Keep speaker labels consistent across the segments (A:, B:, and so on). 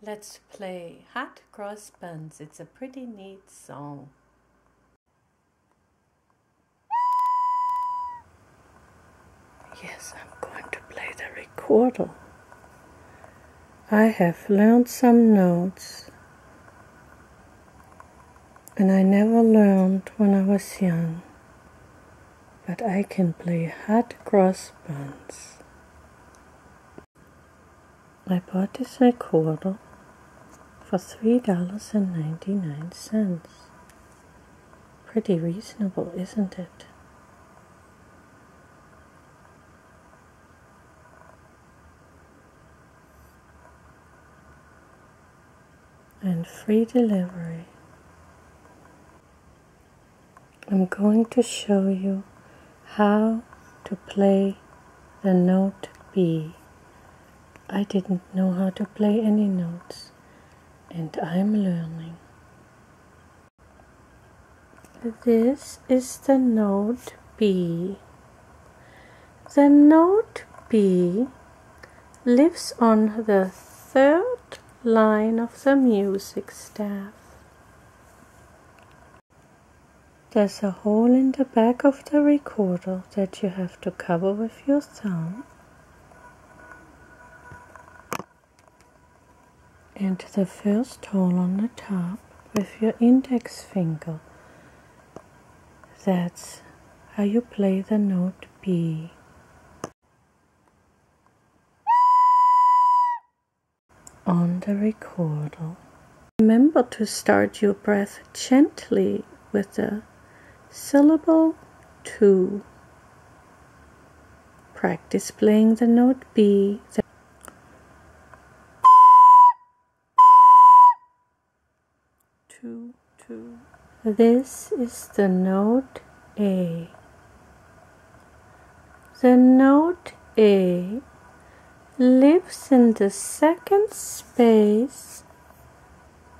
A: Let's play Hot Cross Buns. It's a pretty neat song. Yes, I'm going to play the recorder. I have learned some notes, and I never learned when I was young, but I can play Hot Cross Buns. I bought this recorder for $3.99. Pretty reasonable, isn't it? And free delivery. I'm going to show you how to play the note B. I didn't know how to play any notes, and I'm learning. This is the note B. The note B lives on the third line of the music staff. There's a hole in the back of the recorder that you have to cover with your thumb, and the first hole on the top with your index finger. That's how you play the note B. On the recorder. Remember to start your breath gently with the syllable 2. Practice playing the note B. Two. This is the note A. The note A lives in the second space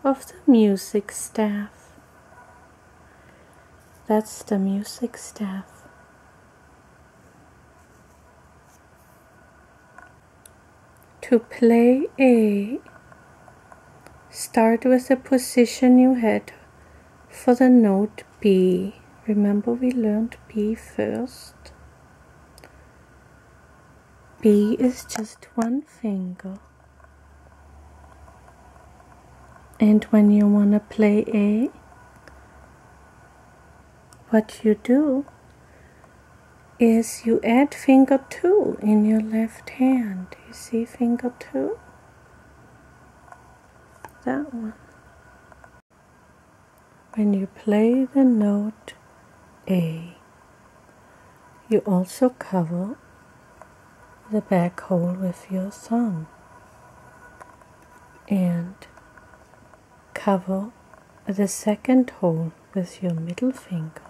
A: of the music staff. That's the music staff. To play A, start with the position you had for the note B. Remember, we learned B first. B is just one finger. And when you want to play A, what you do is you add finger 2 in your left hand. You see finger 2? That one. When you play the note A, you also cover the back hole with your thumb and cover the second hole with your middle finger.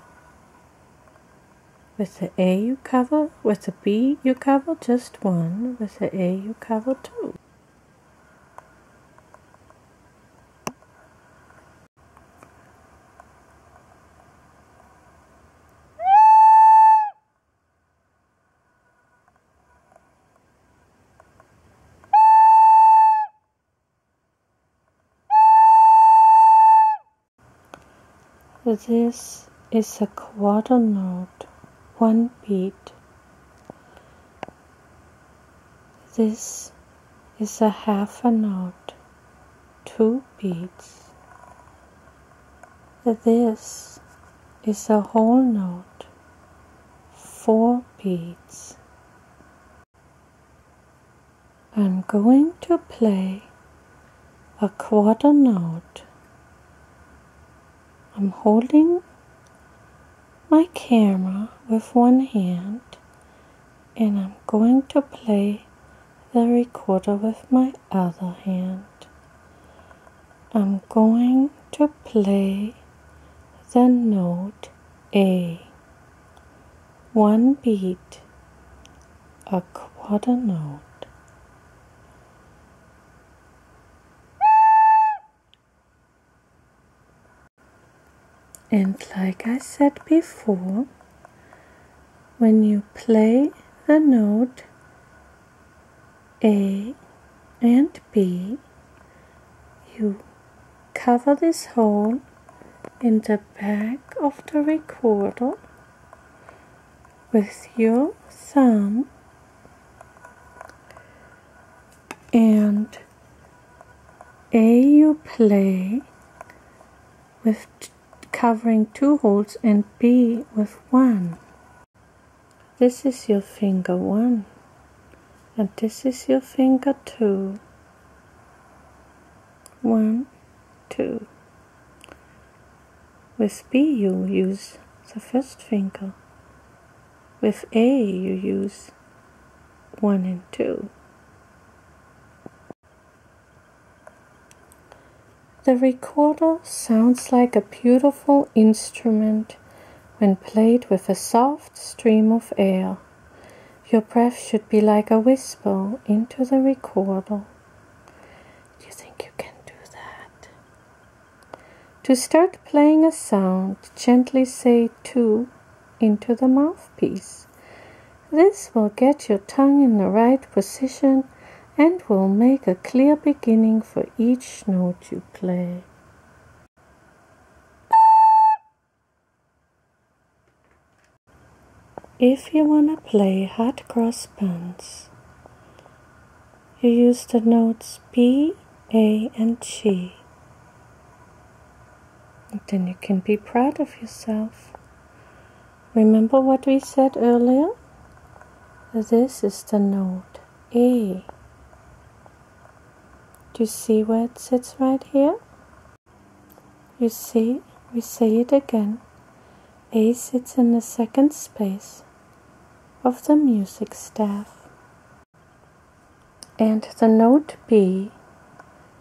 A: With the A you cover, with the B you cover just one, with the A you cover 2. This is a quarter note, 1 beat. This is a half a note, 2 beats. This is a whole note, 4 beats. I'm going to play a quarter note. I'm holding my camera with one hand, and I'm going to play the recorder with my other hand. I'm going to play the note A. 1 beat, a quarter note. And like I said before, when you play the note A and B, you cover this hole in the back of the recorder with your thumb, and A, you play with covering 2 holes and B with 1. This is your finger 1 and this is your finger 2. 1, 2. With B you use the first finger. With A you use 1 and 2. The recorder sounds like a beautiful instrument when played with a soft stream of air. Your breath should be like a whisper into the recorder. Do you think you can do that? To start playing a sound, gently say 2 into the mouthpiece. This will get your tongue in the right position and will make a clear beginning for each note you play. If you want to play hot cross buns, you use the notes B, A, and G. And then you can be proud of yourself. Remember what we said earlier? This is the note A. Do you see where it sits right here? You see, we say it again. A sits in the second space of the music staff. And the note B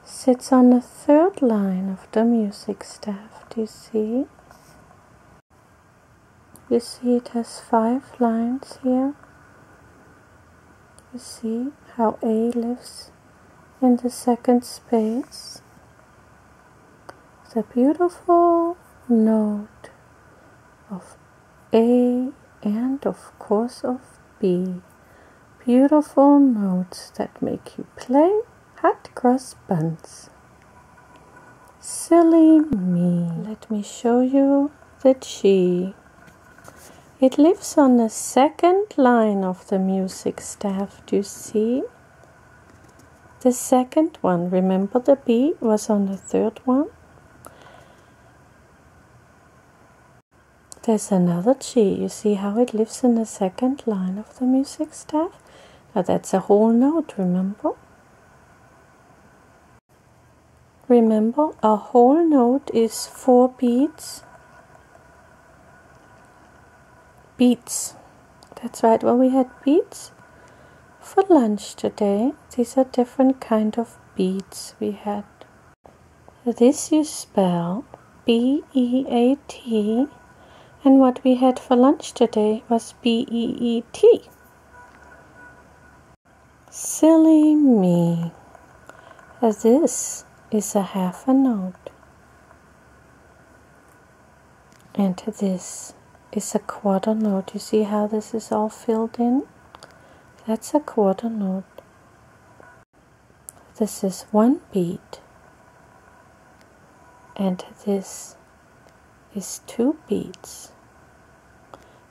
A: sits on the 3rd line of the music staff. Do you see? You see it has 5 lines here. You see how A lives in the second space. The beautiful note of A and of course of B. Beautiful notes that make you play hot cross buns. Silly me. Let me show you the G. It lives on the 2nd line of the music staff. Do you see? The 2nd one. Remember the B was on the 3rd one? There's another G. You see how it lives in the 2nd line of the music staff? Now that's a whole note, remember? Remember, a whole note is 4 beats. Beats. That's right, well, we had beats for lunch today. These are different kind of beats we had. This you spell B-E-A-T, and what we had for lunch today was B-E-E-T. Silly me. This is a half a note. And this is a quarter note. You see how this is all filled in? That's a quarter note. This is 1 beat. And this is 2 beats.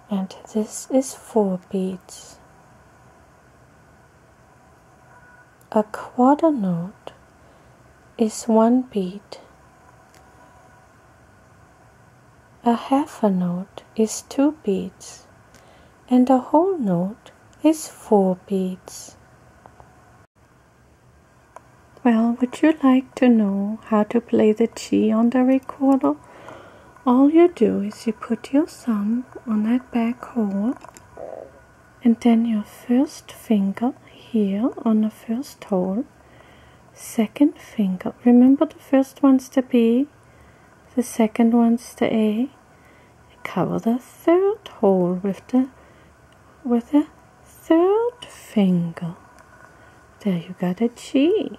A: And this is 4 beats. A quarter note is 1 beat. A half a note is 2 beats, and a whole note is 4 beats. Well, would you like to know how to play the G on the recorder? All you do is you put your thumb on that back hole, and then your first finger here on the first hole, second finger. Remember, the first one's the B, the second one's the A. Cover the 3rd hole with the 3rd finger. There you got a G,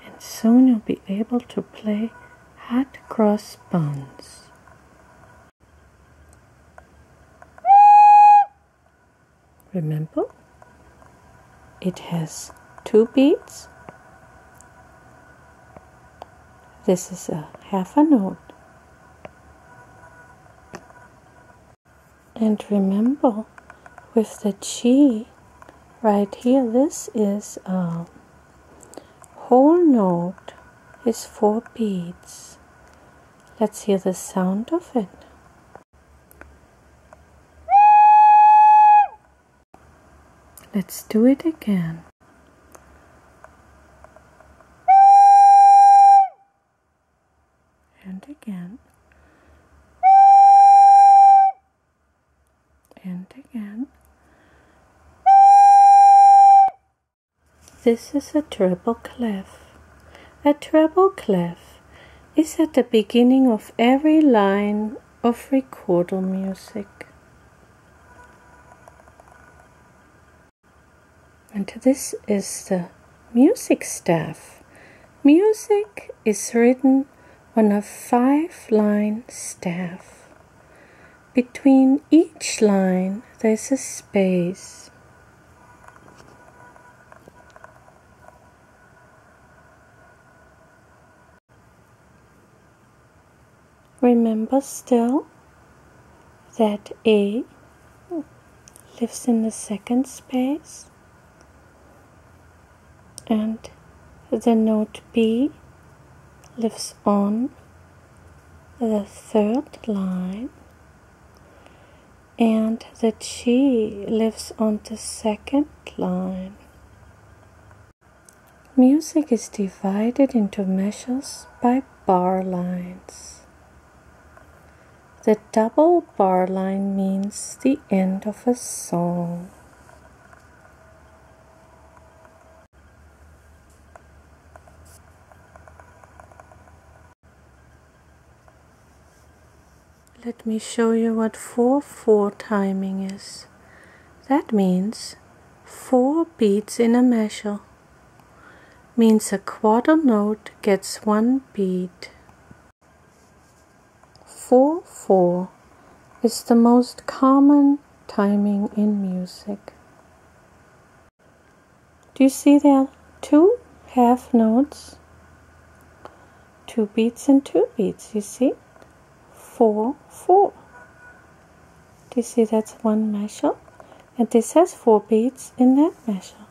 A: and soon you'll be able to play hot cross buns. Remember, it has 2 beats, This is a half a note. And remember, with the G right here, this is a whole note, is 4 beats. Let's hear the sound of it. Let's do it again. And again. And again. This is a treble clef. A treble clef is at the beginning of every line of recorder music. And this is the music staff. Music is written on a 5-line staff. Between each line there's a space. Remember still that A lives in the second space and the note B lives on the 3rd line and the G lives on the 2nd line. Music is divided into measures by bar lines. The double bar line means the end of a song. Let me show you what 4/4 timing is. That means 4 beats in a measure. Means a quarter note gets 1 beat. 4/4 is the most common timing in music. Do you see there are 2 half notes? 2 beats and 2 beats, you see? 4/4. Do you see that's one measure? And this has 4 beats in that measure.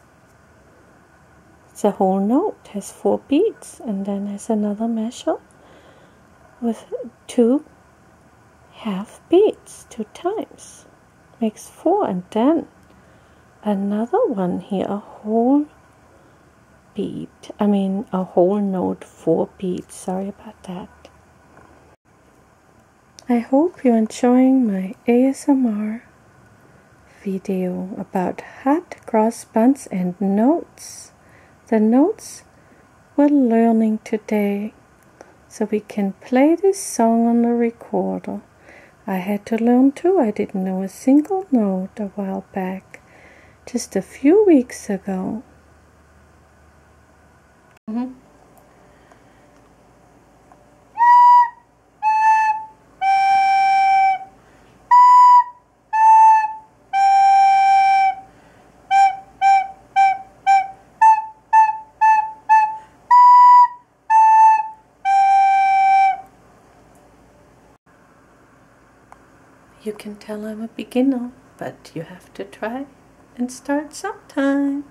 A: It's a whole note, has 4 beats, and then there's another measure with 2 half beats, 2 times. Makes 4, and then another one here, a whole beat. A whole note, 4 beats. Sorry about that. I hope you're enjoying my ASMR video about hot cross buns and notes. The notes we're learning today so we can play this song on the recorder. I had to learn too. I didn't know a single note a while back, just a few weeks ago. You can tell I'm a beginner, but you have to try and start sometime.